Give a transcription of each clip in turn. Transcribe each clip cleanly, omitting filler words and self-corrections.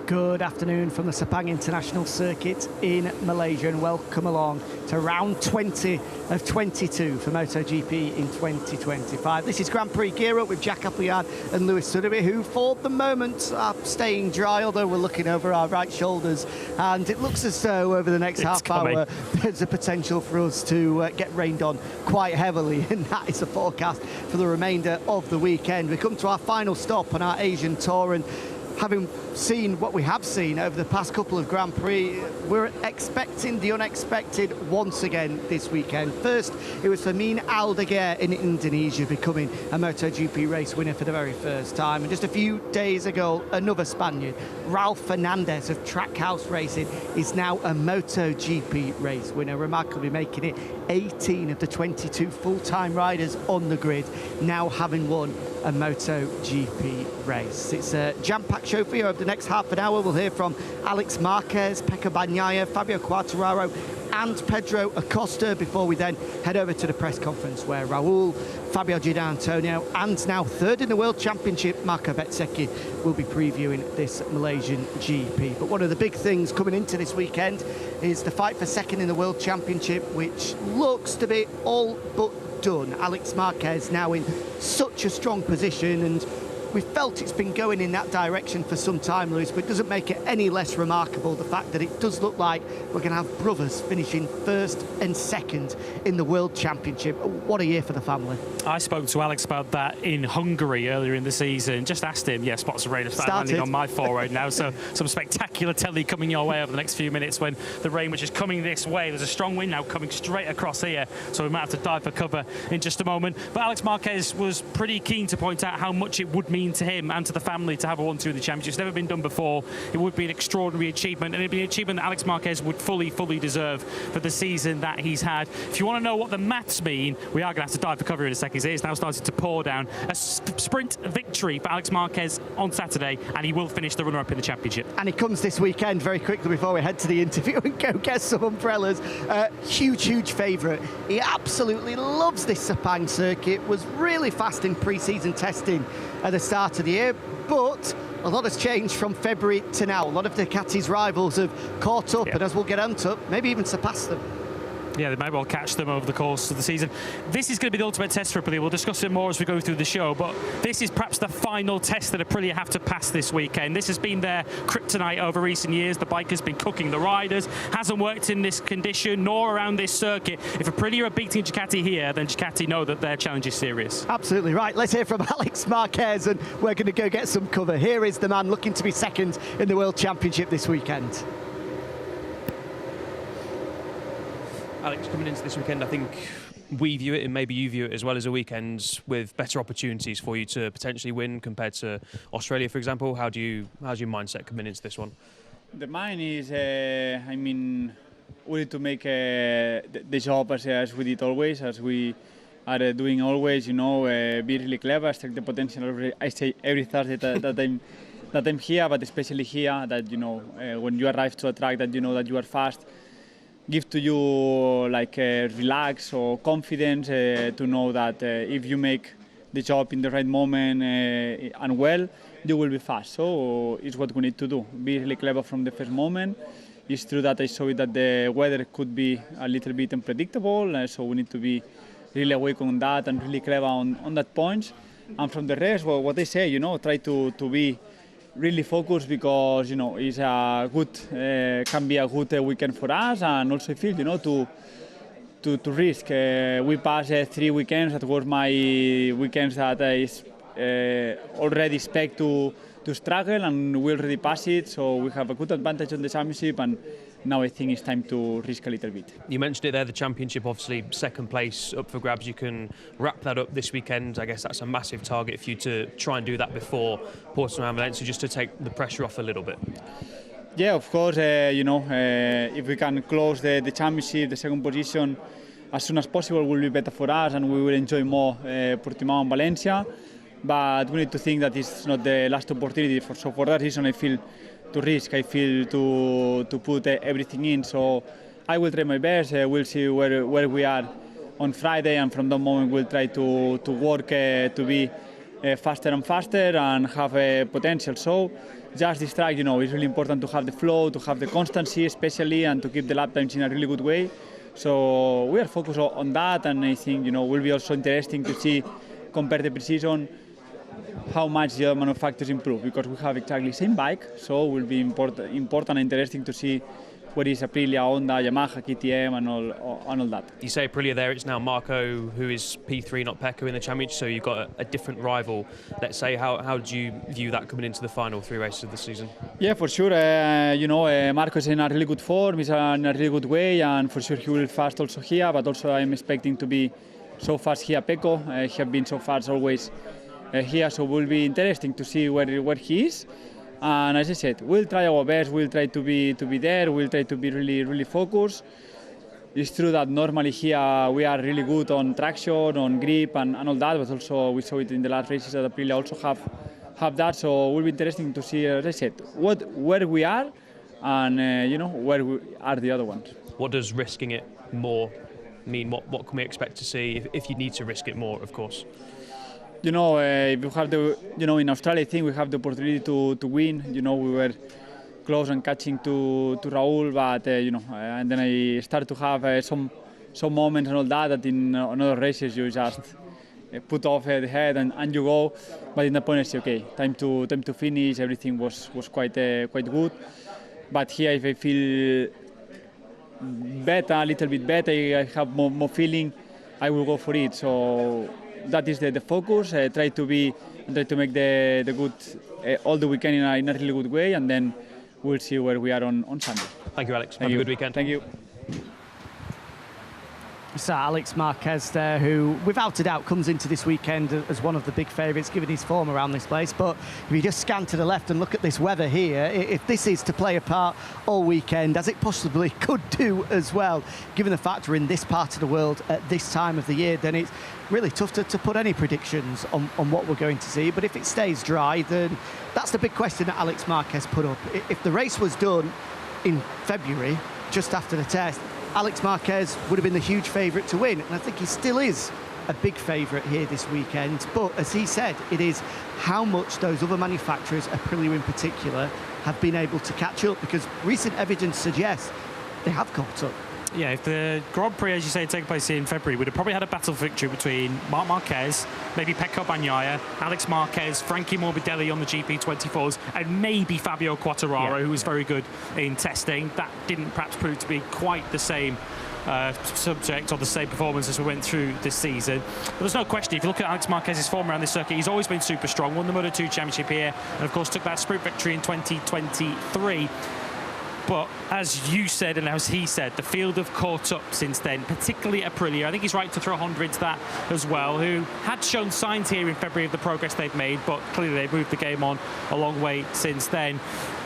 Good afternoon from the Sepang International Circuit in Malaysia, and welcome along to round 20 of 22 for MotoGP in 2025. This is Grand Prix Gear Up with Jack Appleyard and Lewis Suddaby, who for the moment are staying dry, although we're looking over our right shoulders, and it looks as though over the next half hour there's a potential for us to get rained on quite heavily, and that is the forecast for the remainder of the weekend. We come to our final stop on our Asian tour, and having seen what we have seen over the past couple of Grand Prix, we're expecting the unexpected once again this weekend. First, it was Fermin Aldeguer in Indonesia becoming a MotoGP race winner for the very first time. And just a few days ago, another Spaniard, Ralph Fernandez of Trackhouse Racing, is now a MotoGP race winner, remarkably making it 18 of the 22 full-time riders on the grid now having won a MotoGP race. It's a jam-packed show for you. Over the next half an hour, we'll hear from Alex Marquez, Bagnaia, Fabio Quartararo and Pedro Acosta, before we then head over to the press conference where Raul, Fabio Gianantonio and now third in the World Championship, Marco Bezzecchi, will be previewing this Malaysian GP. But one of the big things coming into this weekend is the fight for second in the World Championship, which looks to be all but done. Alex Marquez now in such a strong position, and we felt it's been going in that direction for some time, Lewis, but it doesn't make it any less remarkable the fact that it does look like we're going to have brothers finishing first and second in the World Championship. What a year for the family. I spoke to Alex about that in Hungary earlier in the season. Just asked him, yeah, spots of rain have started landing on my forehead now, so some spectacular telly coming your way over the next few minutes when the rain, which is coming this way. There's a strong wind now coming straight across here, so we might have to dive for cover in just a moment. But Alex Marquez was pretty keen to point out how much it would mean to him and to the family to have a 1-2 in the championship. It's never been done before. It would be an extraordinary achievement, and it'd be an achievement that Alex Marquez would fully deserve for the season that he's had. If you want to know what the maths mean, we are going to have to dive for cover in a second. It's now started to pour down. A sprint victory for Alex Marquez on Saturday, and he will finish the runner-up in the championship. And it comes this weekend, very quickly before we head to the interview and go get some umbrellas. Huge favourite. He absolutely loves this Sepang circuit. Was really fast in pre-season testing at the start of the year, but a lot has changed from February to now. A lot of Ducati's rivals have caught up, and as we'll get onto, maybe even surpassed them. Yeah, they might well catch them over the course of the season. This is going to be the ultimate test for Aprilia. We'll discuss it more as we go through the show, but this is perhaps the final test that Aprilia have to pass this weekend. This has been their kryptonite over recent years. The bike has been cooking the riders, hasn't worked in this condition nor around this circuit. If Aprilia are beating Ducati here, then Ducati know that their challenge is serious. Absolutely right. Let's hear from Alex Marquez, and we're going to go get some cover. Here is the man looking to be second in the World Championship this weekend. Alex, coming into this weekend, I think we view it, and maybe you view it as well, as a weekend with better opportunities for you to potentially win compared to Australia, for example. How's your mindset coming into this one? The mind is, I mean, we need to make the job as we did always, as we are doing always. You know, be really clever, extract the potential. I say every Thursday that I'm here, but especially here, that you know, when you arrive to a track, that you know that you are fast. Give to you like relax or confidence to know that if you make the job in the right moment and well, you will be fast. So it's what we need to do. Be really clever from the first moment. It's true that I saw that the weather could be a little bit unpredictable, so we need to be really awake on that and really clever on that point. And from the rest, well, what I say, you know, try to be really focused, because you know it's a good can be a good weekend for us, and also feel, you know, to risk. We passed 3 weekends. That was my weekends that I already expect to struggle, and we already passed it. So we have a good advantage on the championship, and now I think it's time to risk a little bit. You mentioned it there, the championship, obviously second place up for grabs. You can wrap that up this weekend. I guess that's a massive target for you to try and do that before Portimao and Valencia, just to take the pressure off a little bit. Yeah, of course, you know, if we can close the championship, the second position, as soon as possible will be better for us, and we will enjoy more Portimao and Valencia. But we need to think that it's not the last opportunity. So for that reason, I feel to risk. I feel to put everything in. So I will try my best. We'll see where we are on Friday, and from that moment we'll try to work to be faster and faster and have potential. So just this track, it's really important to have the flow, to have the constancy especially, and to keep the lap times in a really good way. So we are focused on that, and I think will be also interesting to see, compare the pre-season, how much the other manufacturers improve, because we have exactly the same bike, so it will be important and interesting to see what is Aprilia, Honda, Yamaha, KTM, and all that. You say Aprilia there, it's now Marco who is P3, not Pecco in the championship, so you've got a different rival. Let's say, how do you view that coming into the final 3 races of the season? Yeah, for sure. Marco is in a really good form, he's in a really good way, and for sure he will fast also here, but also I'm expecting to be so fast here Pecco. He has been so fast always here, so it will be interesting to see where he is. And as I said, we'll try our best. We'll try to be there. We'll try to be really focused. It's true that normally here we are really good on traction, on grip, and all that. But also we saw it in the last races that Aprilia also have that. So it will be interesting to see, as I said, where we are, and where are the other ones. What does risking it more mean? What can we expect to see if you need to risk it more, of course? If you have in Australia, I think we have the opportunity to win. We were close and catching to Raúl, but and then I started to have some moments and all that in other races you just put off the head and you go. But in the point I say, okay, time to finish. Everything was quite good. But here, if I feel better, a little bit better, I have more feeling, I will go for it. So that is the focus. Try to make the good all the weekend in a really good way, and then we'll see where we are on Sunday. Thank you, Alex. Have a good weekend. Thank you. So Alex Marquez there, who without a doubt comes into this weekend as one of the big favourites given his form around this place. But if you just scan to the left and look at this weather here, if this is to play a part all weekend, as it possibly could do as well, given the fact we're in this part of the world at this time of the year, then it's really tough to put any predictions on what we're going to see. But if it stays dry, then that's the big question that Alex Marquez put up. If the race was done in February, just after the test, Alex Marquez would have been the huge favourite to win, and I think he still is a big favourite here this weekend. But as he said, it is how much those other manufacturers, Aprilia in particular, have been able to catch up, because recent evidence suggests they have caught up. Yeah, if the Grand Prix, as you say, had taken place here in February, we'd have probably had a battle victory between Marc Marquez, maybe Pecco Bagnaia, Alex Marquez, Frankie Morbidelli on the GP24s, and maybe Fabio Quartararo, who was very good in testing. That didn't perhaps prove to be quite the same subject or the same performance as we went through this season. But there's no question, if you look at Alex Marquez's form around this circuit, he's always been super strong, won the Moto2 Championship here, and of course took that sprint victory in 2023. But as you said and as he said, the field have caught up since then, particularly Aprilia. I think he's right to throw Honda into that as well, who had shown signs here in February of the progress they've made, but clearly they've moved the game on a long way since then.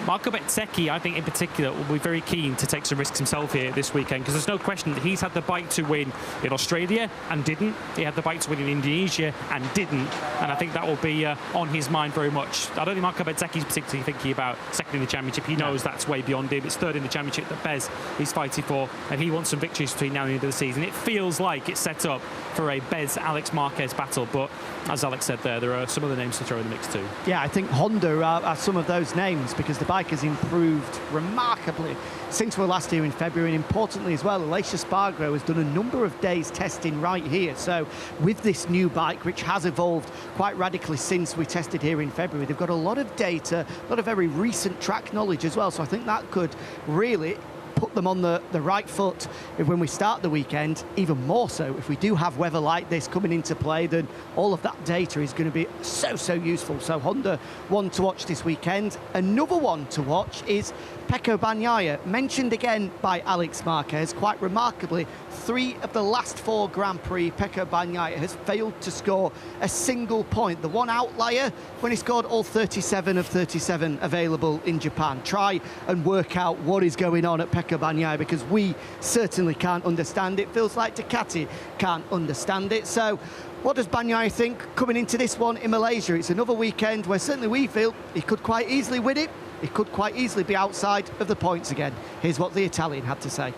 Marco Bezzecchi, I think in particular, will be very keen to take some risks himself here this weekend, because there's no question that he's had the bike to win in Australia and didn't. He had the bike to win in Indonesia and didn't. And I think that will be on his mind very much. I don't think Marco Bezzecchi's particularly thinking about second in the championship. He knows that's way beyond him. It's third in the championship that Bez is fighting for, and he wants some victories between now and the end of the season. It feels like it's set up for a Bez-Alex Marquez battle, but as Alex said there are some other names to throw in the mix too. Yeah, I think Honda are some of those names, because the bike has improved remarkably since we were last here in February, and importantly as well, Aleix Espargaro has done a number of days testing right here. So with this new bike, which has evolved quite radically since we tested here in February, they've got a lot of data, a lot of very recent track knowledge as well. So I think that could really put them on the right foot when we start the weekend. Even more so if we do have weather like this coming into play, then all of that data is going to be so useful. So Honda, one to watch this weekend. Another one to watch is Pecco Bagnaia, mentioned again by Alex Marquez. Quite remarkably, 3 of the last 4 Grand Prix, Pecco Bagnaia has failed to score a single point. The one outlier when he scored all 37 of 37 available in Japan. Try and work out what is going on at Pecco Bagnaia, because we certainly can't understand it. Feels like Ducati can't understand it. So what does Bagnaia think coming into this one in Malaysia? It's another weekend where certainly we feel he could quite easily win it. He could quite easily be outside of the points again. Here's what the Italian had to say.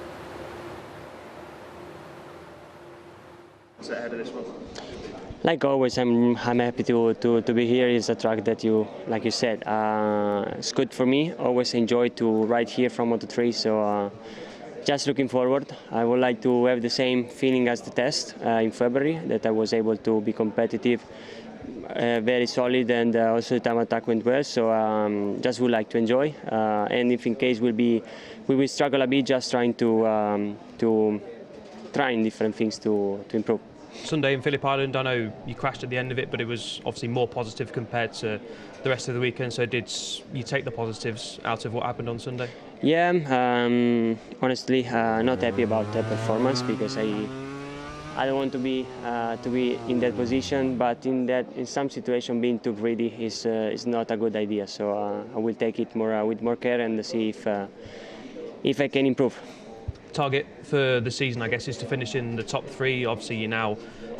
What's ahead of this one? Like always, I'm happy to be here. It's a track that like you said, it's good for me. Always enjoy to ride here from Moto3. So just looking forward. I would like to have the same feeling as the test in February, that I was able to be competitive, very solid, and also the time attack went well. So just would like to enjoy. And if in case we will struggle a bit, just trying to trying different things to improve. Sunday in Phillip Island, I know you crashed at the end of it, but it was obviously more positive compared to the rest of the weekend. So did you take the positives out of what happened on Sunday? Yeah, honestly, not happy about that performance, because I don't want to be in that position. But in some situation, being too greedy is not a good idea. So I will take it with more care and see if I can improve. Target for the season, I guess, is to finish in the top 3. Obviously, you're now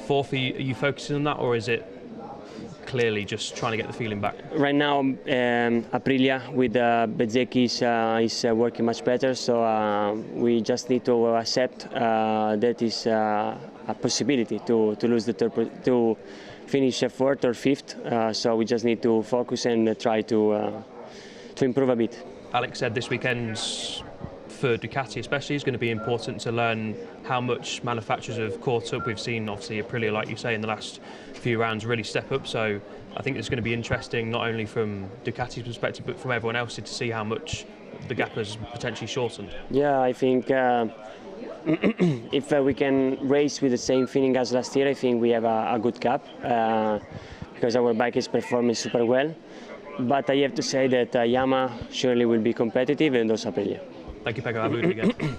4th. Are you focusing on that, or is it clearly just trying to get the feeling back? Right now, Aprilia with Bezzecchi is working much better. So we just need to accept that is a possibility to lose to finish 4th or 5th. So we just need to focus and try to improve a bit. Alex said this weekend's, for Ducati especially, is going to be important to learn how much manufacturers have caught up. We've seen obviously Aprilia, like you say, in the last few rounds really step up. So I think it's going to be interesting, not only from Ducati's perspective, but from everyone else, to see how much the gap has potentially shortened. Yeah, I think if we can race with the same feeling as last year, I think we have a good gap, because our bike is performing super well. But I have to say that Yamaha surely will be competitive, and also Aprilia. Thank you, Pecco. Have a good weekend.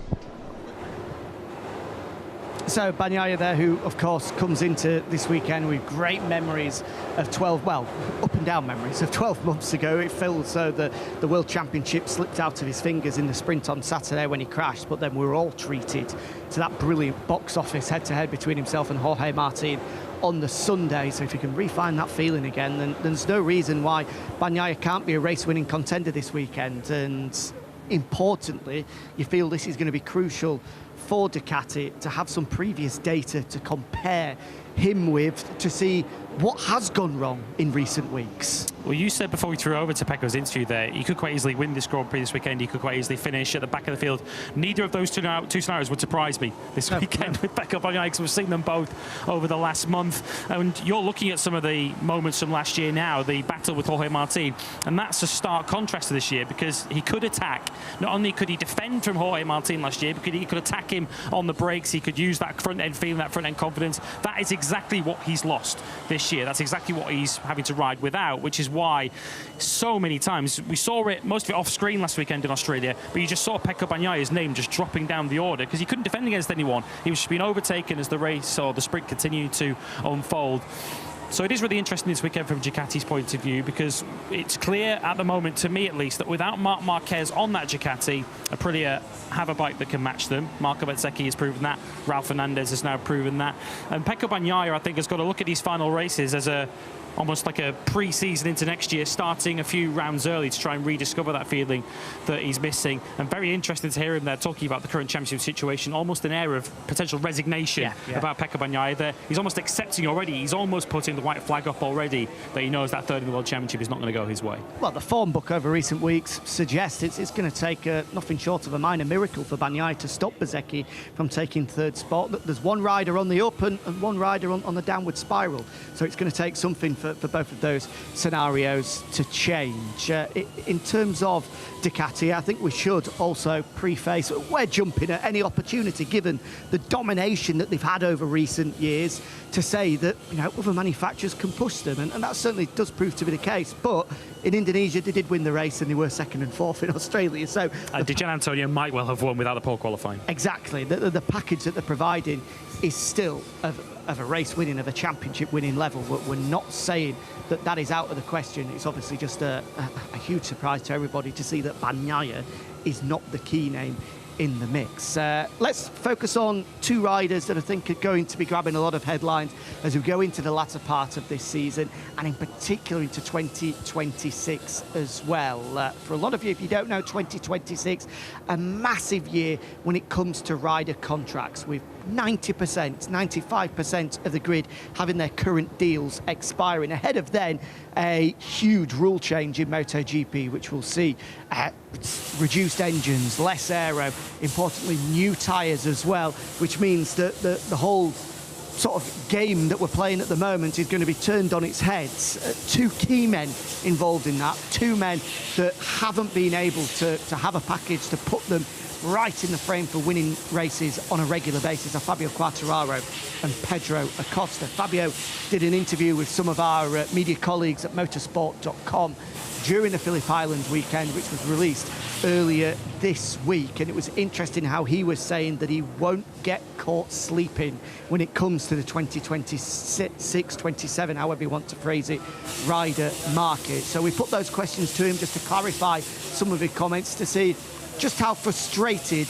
So Bagnaia there, who of course comes into this weekend with great memories of 12, well, up and down memories of 12 months ago. It feels so that the World Championship slipped out of his fingers in the sprint on Saturday when he crashed, but then we were all treated to that brilliant box office head-to-head between himself and Jorge Martin on the Sunday. So if you can refine that feeling again, then there's no reason why Bagnaia can't be a race-winning contender this weekend. And importantly, you feel this is going to be crucial for Ducati to have some previous data to compare him with, to see what has gone wrong in recent weeks. Well, you said before we threw over to Pecco's interview there, he could quite easily win this Grand Prix this weekend. He could quite easily finish at the back of the field. Neither of those two scenarios would surprise me this weekend with Pecco Bagnaia, because we've seen them both over the last month. And you're looking at some of the moments from last year now, the battle with Jorge Martin, and that's a stark contrast to this year, because he could attack. Not only could he defend from Jorge Martin last year, but he could attack him on the brakes. He could use that front-end feeling, that front-end confidence. That is exactly what he's lost this year. That's exactly what he's having to ride without, which is why so many times we saw it, most of it off screen last weekend in Australia, but you just saw Pecco Bagnaia's name just dropping down the order because he couldn't defend against anyone. He was just being overtaken as the race or the sprint continued to unfold. So it is really interesting this weekend from Ducati's point of view, because it's clear at the moment, to me at least, that without Marc Marquez on that Ducati, Aprilia have a bike that can match them. Marco Bezzecchi has proven that. Ralph Fernandez has now proven that. And Pecco Bagnaia, I think, has got to look at these final races as almost like a pre-season into next year, starting a few rounds early to try and rediscover that feeling that he's missing. And very interesting to hear him there talking about the current championship situation, almost an air of potential resignation about Pecco Bagnaia there. He's almost accepting already, he's almost putting the white flag up already, that he knows that third in the World Championship is not going to go his way. Well, the form book over recent weeks suggests it's going to take nothing short of a minor miracle for Bagnaia to stop Bezzecchi from taking third spot. There's one rider on the up and one rider on the downward spiral, so it's going to take something for both of those scenarios to change. In terms of Ducati, I think we should also preface, we're jumping at any opportunity, given the domination that they've had over recent years, to say that, you know, other manufacturers can push them, and that certainly does prove to be the case. But in Indonesia, they did win the race, and they were 2nd and 4th in Australia. So Di Gianantonio might well have won without the poor qualifying. Exactly. The package that they're providing is still of a race winning, of a championship winning level. We're not saying that is out of the question. It's obviously just a huge surprise to everybody to see that Bagnaia is not the key name in the mix. Let's focus on two riders that I think are going to be grabbing a lot of headlines as we go into the latter part of this season, and in particular into 2026 as well. For a lot of you, if you don't know, 2026, a massive year when it comes to rider contracts, with 90%, 95% of the grid having their current deals expiring. Ahead of then, a huge rule change in MotoGP, which will see reduced engines, less aero, importantly new tyres as well, which means that the whole sort of game that we're playing at the moment is going to be turned on its head. Two key men involved in that, two men that haven't been able to have a package to put them right in the frame for winning races on a regular basis, are Fabio Quartararo and Pedro Acosta. Fabio did an interview with some of our media colleagues at motorsport.com during the Phillip Island weekend, which was released earlier this week, and it was interesting how he was saying that he won't get caught sleeping when it comes to the 2026, 27, however you want to phrase it, rider market. So we put those questions to him just to clarify some of his comments, to see just how frustrated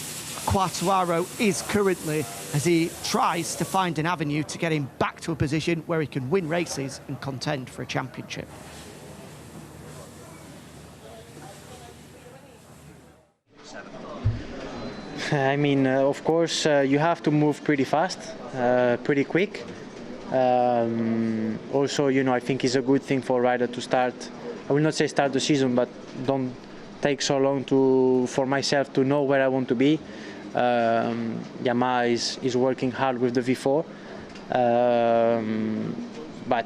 Quartararo is currently as he tries to find an avenue to get him back to a position where he can win races and contend for a championship. I mean, of course, you have to move pretty fast, pretty quick. Also, you know, I think it's a good thing for a rider to start, I will not say start the season, but don't take so long for myself to know where I want to be. Yamaha is working hard with the V4, but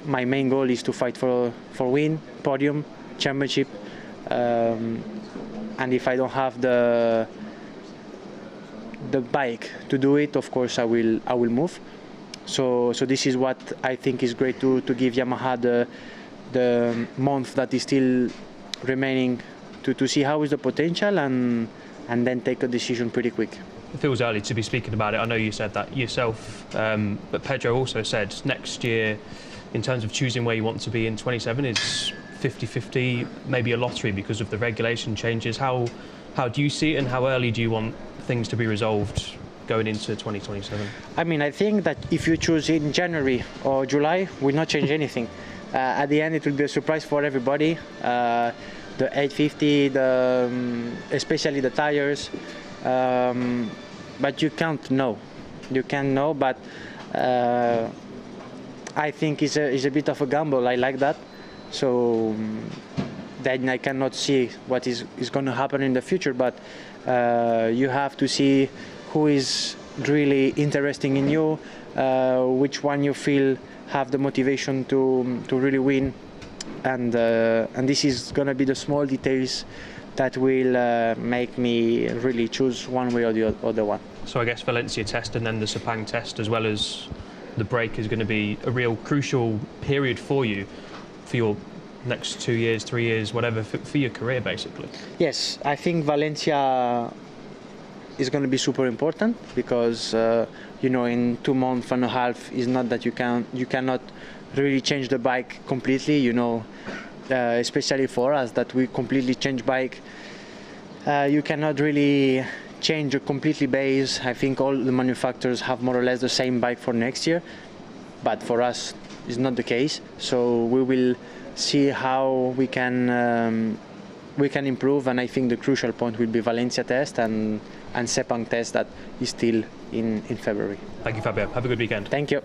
my main goal is to fight for win, podium, championship, and if I don't have the bike to do it, of course I will move. So this is what I think is great to give Yamaha the month that is still remaining to see how is the potential and then take a decision pretty quick. It feels early to be speaking about it. I know you said that yourself, but Pedro also said next year, in terms of choosing where you want to be in 27, is 50-50, maybe a lottery because of the regulation changes. How do you see it, and how early do you want things to be resolved going into 2027? I mean, I think that if you choose in January or July, will not change anything. At the end, it will be a surprise for everybody. The 850, especially the tires, but you can't know. You can't know, but I think it's a bit of a gamble. I like that. So then I cannot see what is going to happen in the future, but you have to see who is really interesting in you, which one you feel have the motivation to really win, and this is going to be the small details that will make me really choose one way or the other one. So I guess Valencia test and then the Sepang test, as well as the break, is going to be a real crucial period for you, for your next 2 years, 3 years, whatever, for your career, basically. Yes, I think Valencia is going to be super important because you know, in 2 months and a half is not that you cannot really change the bike completely, you know, especially for us that we completely change bike. You cannot really change a completely base. I think all the manufacturers have more or less the same bike for next year, but for us it's not the case. So we will see how we can improve, and I think the crucial point will be Valencia test and Sepang test that is still in February. Thank you, Fabio. Have a good weekend. Thank you.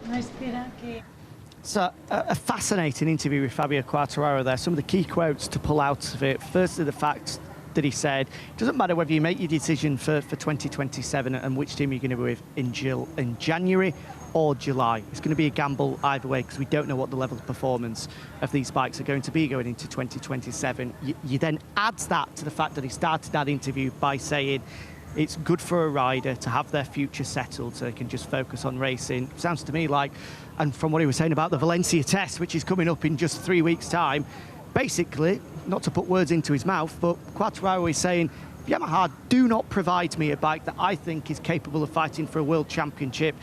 So a fascinating interview with Fabio Quartararo there. Some of the key quotes to pull out of it. Firstly, the fact that he said, it doesn't matter whether you make your decision for 2027 and which team you're going to be with in January or July. It's going to be a gamble either way because we don't know what the level of performance of these bikes are going to be going into 2027. You then add that to the fact that he started that interview by saying it's good for a rider to have their future settled so they can just focus on racing. Sounds to me like, and from what he was saying about the Valencia test, which is coming up in just 3 weeks' time, basically, not to put words into his mouth, but Quartararo is saying, Yamaha do not provide me a bike that I think is capable of fighting for a world championship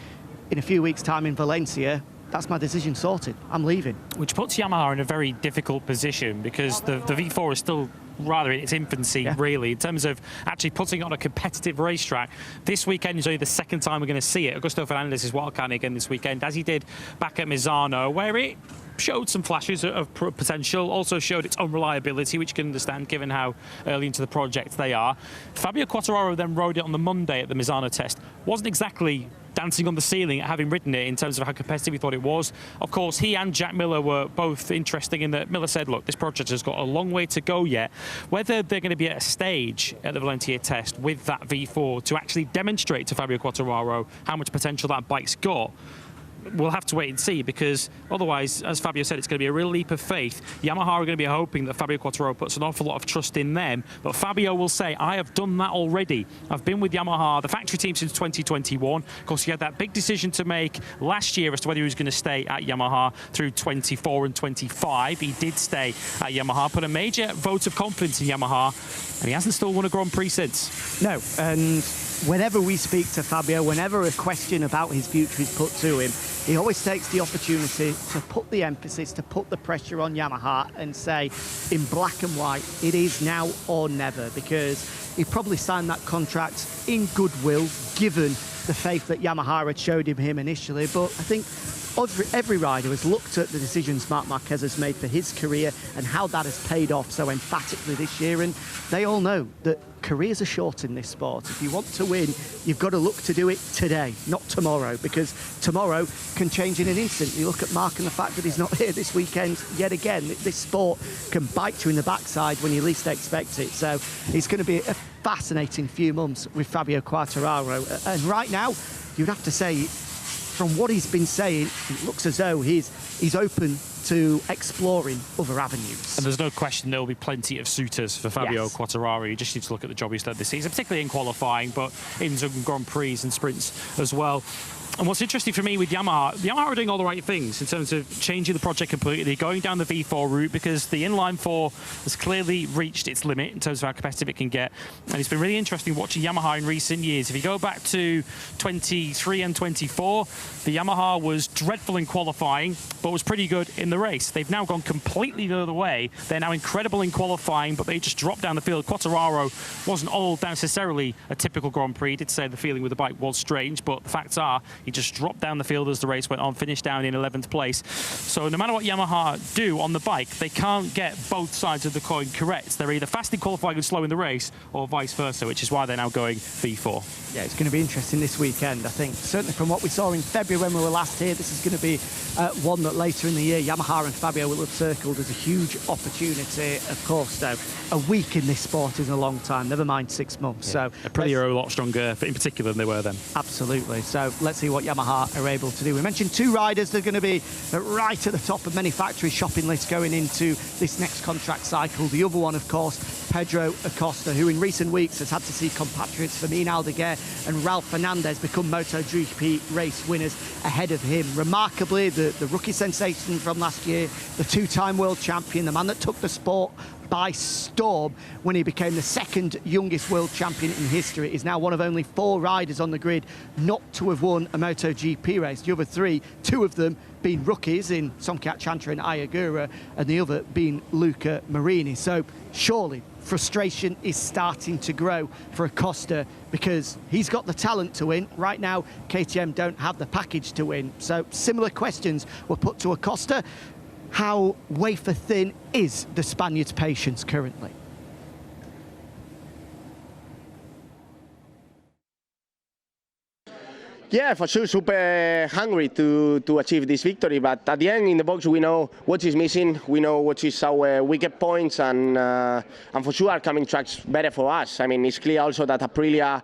in a few weeks' time in Valencia. That's my decision sorted. I'm leaving. Which puts Yamaha in a very difficult position because the V4 is still rather in its infancy, really, in terms of actually putting on a competitive racetrack. This weekend is only the second time we're going to see it. Augusto Fernandez is wildcarding again this weekend, as he did back at Misano, where it showed some flashes of potential, also showed its unreliability, which you can understand given how early into the project they are. Fabio Quartararo then rode it on the Monday at the Misano test. Wasn't exactly dancing on the ceiling at having ridden it in terms of how competitive he thought it was. Of course, he and Jack Miller were both interesting in that Miller said, look, this project has got a long way to go yet. Whether they're going to be at a stage at the Valencia test with that V4 to actually demonstrate to Fabio Quartararo how much potential that bike's got, we'll have to wait and see, because otherwise, as Fabio said, it's going to be a real leap of faith. Yamaha are going to be hoping that Fabio Quartararo puts an awful lot of trust in them, but Fabio will say, I have done that already. I've been with Yamaha, the factory team, since 2021. Of course, he had that big decision to make last year as to whether he was going to stay at Yamaha through 24 and 25. He did stay at Yamaha, put a major vote of confidence in Yamaha, and he hasn't still won a Grand Prix since. No, and whenever we speak to Fabio, whenever a question about his future is put to him, he always takes the opportunity to put the emphasis, to put the pressure on Yamaha and say, in black and white, it is now or never, because he probably signed that contract in goodwill, given the faith that Yamaha had showed him initially. But I think every rider has looked at the decisions Marc Marquez has made for his career and how that has paid off so emphatically this year, and they all know that careers are short in this sport. If you want to win, you've got to look to do it today, not tomorrow, because tomorrow can change in an instant. You look at Mark and the fact that he's not here this weekend yet again. This sport can bite you in the backside when you least expect it. So it's going to be a fascinating few months with Fabio Quartararo. And right now, you'd have to say, from what he's been saying, it looks as though he's open to exploring other avenues. And there's no question there will be plenty of suitors for Fabio Quartararo. You just need to look at the job he's done this season, particularly in qualifying, but in some Grand Prix and sprints as well. And what's interesting for me with Yamaha are doing all the right things in terms of changing the project completely, going down the V4 route, because the inline 4 has clearly reached its limit in terms of how competitive it can get. And it's been really interesting watching Yamaha in recent years. If you go back to 23 and 24, the Yamaha was dreadful in qualifying, but was pretty good in the race. They've now gone completely the other way. They're now incredible in qualifying, but they just dropped down the field. Quartararo wasn't all necessarily a typical Grand Prix. He did say the feeling with the bike was strange, but the facts are, he just dropped down the field as the race went on, finished down in 11th place. So no matter what Yamaha do on the bike, they can't get both sides of the coin correct. They're either fast in qualifying and slow in the race, or vice versa, which is why they're now going V4. Yeah, it's going to be interesting this weekend, I think. Certainly from what we saw in February when we were last here, this is going to be one that later in the year, Yamaha and Fabio will have circled as a huge opportunity. Of course, though, a week in this sport is a long time, never mind 6 months. So Aprilia are a lot stronger, in particular, than they were then. Absolutely. So let's see what Yamaha are able to do. We mentioned two riders that are going to be right at the top of many factory shopping lists going into this next contract cycle. The other one, of course, Pedro Acosta, who in recent weeks has had to see compatriots Fermin Aldeguer and Ralph Fernandez become MotoGP race winners ahead of him. Remarkably, the rookie sensation from last year, the two-time world champion, the man that took the sport by storm when he became the second youngest world champion in history, is now one of only 4 riders on the grid not to have won a MotoGP race. The other 3, 2 of them being rookies in Somkiat Chantra and Ayagura, and the other being Luca Marini. So surely frustration is starting to grow for Acosta, because he's got the talent to win. Right now, KTM don't have the package to win. So similar questions were put to Acosta. How wafer thin is the Spaniard's patience currently? Yeah, for sure, super hungry to achieve this victory. But at the end, in the box, we know what is missing. We know what is our weak points, and for sure, are coming tracks better for us. I mean, it's clear also that Aprilia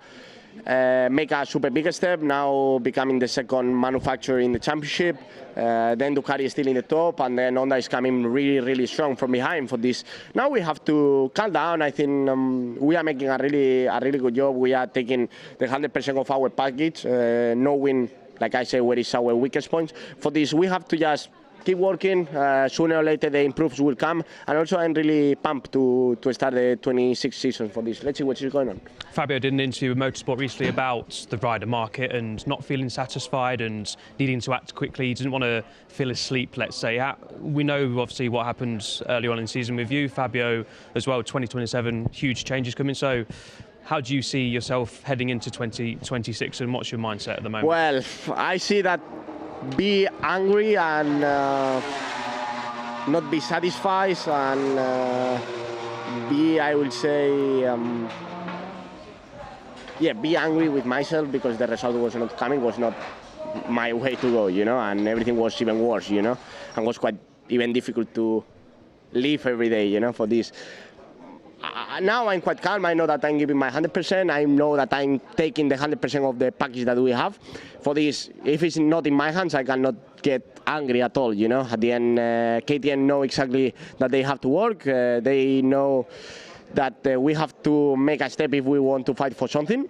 make a super big step, now becoming the second manufacturer in the championship. Then Ducati is still in the top, and then Honda is coming really, really strong from behind for this. Now we have to calm down. I think we are making a really good job. We are taking the 100% of our package, knowing, like I say, where is our weakest points. For this, we have to just keep working. Sooner or later the improves will come, and also I'm really pumped to start the 26 season for this. Let's see what is going on. Fabio did an interview with Motorsport recently about the rider market and not feeling satisfied and needing to act quickly. He didn't want to feel asleep, let's say. We know obviously what happened early on in the season with you, Fabio, as well. 2027, huge changes coming. So how do you see yourself heading into 2026 and what's your mindset at the moment? Well, I see that be angry and not be satisfied and be, I will say, be angry with myself because the result was not coming, was not my way to go, you know, and everything was even worse, you know, and was quite even difficult to live every day, you know, for this. Now I'm quite calm. I know that I'm giving my 100%. I know that I'm taking the 100% of the package that we have. For this, if it's not in my hands, I cannot get angry at all, you know. At the end, KTM know exactly that they have to work. They know that we have to make a step if we want to fight for something.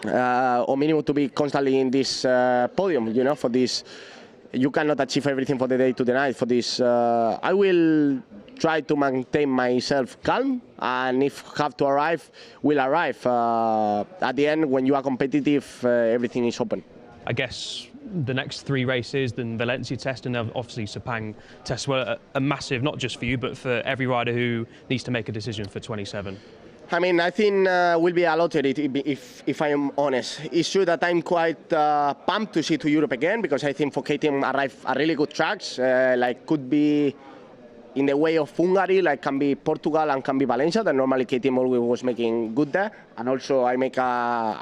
Or minimum to be constantly in this podium, you know, for this. You cannot achieve everything for the day to the night. For this, I will try to maintain myself calm, and if have to arrive, will arrive. At the end, when you are competitive, everything is open. I guess the next 3 races, the Valencia test and obviously Sepang test, were a massive, not just for you, but for every rider who needs to make a decision for 27. I mean, I think will be a lottery if I am honest. It's true that I'm quite pumped to see to Europe again because I think for KTM arrive a really good tracks, like could be in the way of Hungary, like can be Portugal and can be Valencia, that normally KTM always was making good there. And also I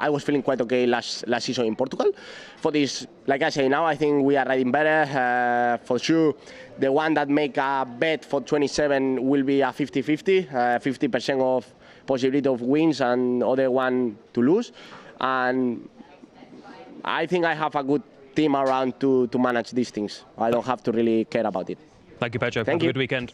was feeling quite okay last season in Portugal. For this, like I say now, I think we are riding better. For sure, the one that make a bet for 27 will be a 50-50, 50% of possibility of wins and other one to lose. And I think I have a good team around to manage these things. I don't have to really care about it. Thank you, Pedro. Thank Have you. a good weekend.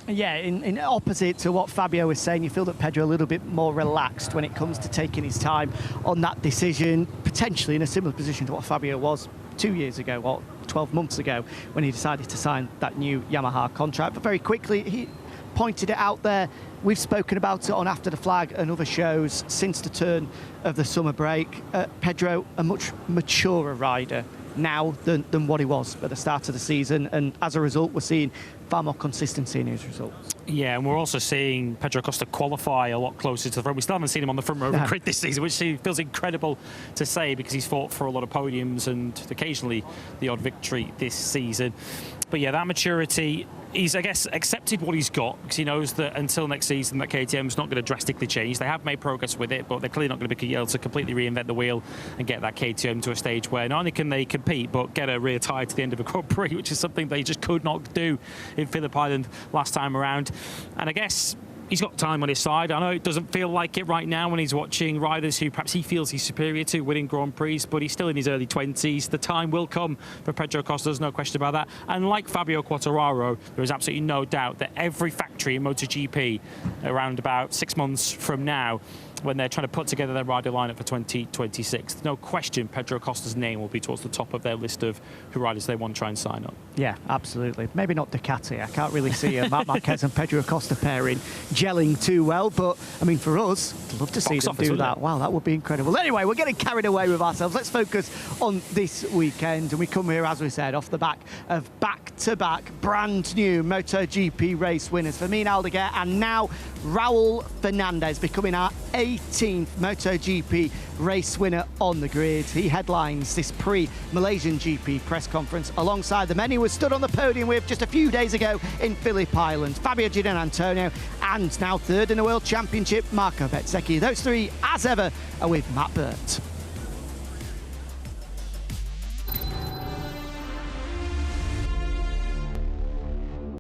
Yeah, in opposite to what Fabio was saying, you feel that Pedro a little bit more relaxed when it comes to taking his time on that decision, potentially in a similar position to what Fabio was 2 years ago or 12 months ago when he decided to sign that new Yamaha contract. But very quickly, he pointed it out there. We've spoken about it on After the Flag and other shows since the turn of the summer break. Pedro, a much maturer rider now than what he was at the start of the season, and as a result we're seeing far more consistency in his results. Yeah, and we're also seeing Pedro Acosta qualify a lot closer to the front. We still haven't seen him on the front row of the grid this season, which feels incredible to say because he's fought for a lot of podiums and occasionally the odd victory this season. But yeah, that maturity, he's, I guess, accepted what he's got because he knows that until next season that KTM's not going to drastically change. They have made progress with it, but they're clearly not going to be able to completely reinvent the wheel and get that KTM to a stage where not only can they compete, but get a rear tyre to the end of a Grand Prix, which is something they just could not do in Phillip Island last time around. And I guess he's got time on his side. I know it doesn't feel like it right now when he's watching riders who perhaps he feels he's superior to winning Grand Prix, but he's still in his early 20s. The time will come for Pedro Acosta, there's no question about that. And like Fabio Quartararo, there is absolutely no doubt that every factory in MotoGP around about 6 months from now, when they're trying to put together their rider lineup for 2026, no question Pedro Acosta's name will be towards the top of their list of who riders they want to try and sign up. Yeah, absolutely. Maybe not Ducati. I can't really see Marc Marquez and Pedro Acosta pairing gelling too well, but I mean, for us, I'd love to see them do that. Wow, that would be incredible. Anyway, we're getting carried away with ourselves. Let's focus on this weekend, and we come here, as we said, off the back of back-to-back brand new MotoGP race winners for Fermin Aldeguer and now Raul Fernandez becoming our 18th MotoGP race winner on the grid. He headlines this pre-Malaysian GP press conference alongside the men he was stood on the podium with just a few days ago in Phillip Island. Fabio Quartararo and now third in the World Championship, Marco Bezzecchi. Those three, as ever, are with Matt Burt.